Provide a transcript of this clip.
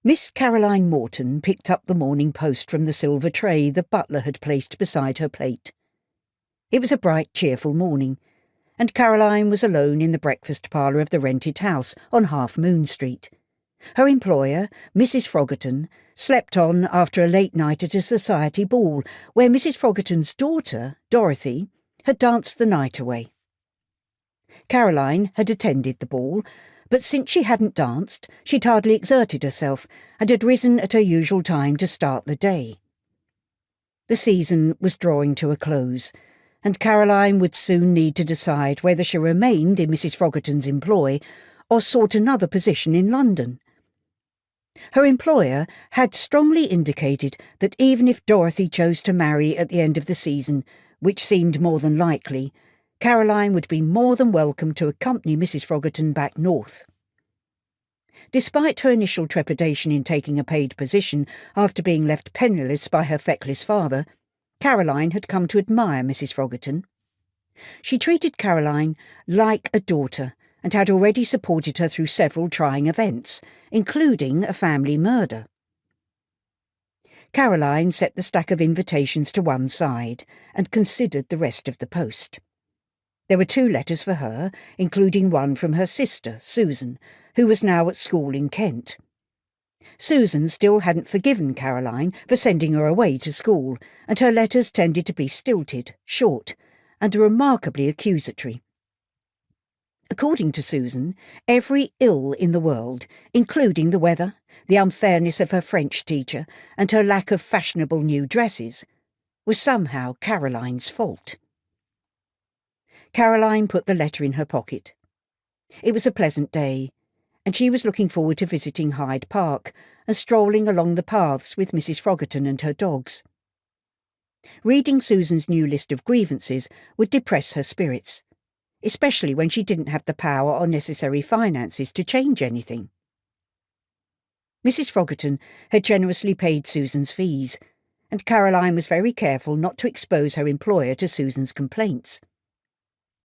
Miss Caroline Morton picked up the Morning Post from the silver tray the butler had placed beside her plate. It was a bright, cheerful morning, and Caroline was alone in the breakfast parlour of the rented house on Half Moon Street. Her employer, Mrs. Frogerton, slept on after a late night at a society ball, where Mrs. Frogerton's daughter, Dorothy, had danced the night away. Caroline had attended the ball, but since she hadn't danced, she'd hardly exerted herself, and had risen at her usual time to start the day. The season was drawing to a close, and Caroline would soon need to decide whether she remained in Mrs. Frogerton's employ or sought another position in London. Her employer had strongly indicated that even if Dorothy chose to marry at the end of the season, which seemed more than likely, Caroline would be more than welcome to accompany Mrs. Frogerton back north. Despite her initial trepidation in taking a paid position after being left penniless by her feckless father, Caroline had come to admire Mrs. Frogerton. She treated Caroline like a daughter and had already supported her through several trying events, including a family murder. Caroline set the stack of invitations to one side and considered the rest of the post. There were 2 letters for her, including one from her sister, Susan, who was now at school in Kent. Susan still hadn't forgiven Caroline for sending her away to school, and her letters tended to be stilted, short, and remarkably accusatory. According to Susan, every ill in the world, including the weather, the unfairness of her French teacher, and her lack of fashionable new dresses, was somehow Caroline's fault. Caroline put the letter in her pocket. It was a pleasant day, and she was looking forward to visiting Hyde Park and strolling along the paths with Mrs. Frogerton and her dogs. Reading Susan's new list of grievances would depress her spirits, especially when she didn't have the power or necessary finances to change anything. Mrs. Frogerton had generously paid Susan's fees, and Caroline was very careful not to expose her employer to Susan's complaints.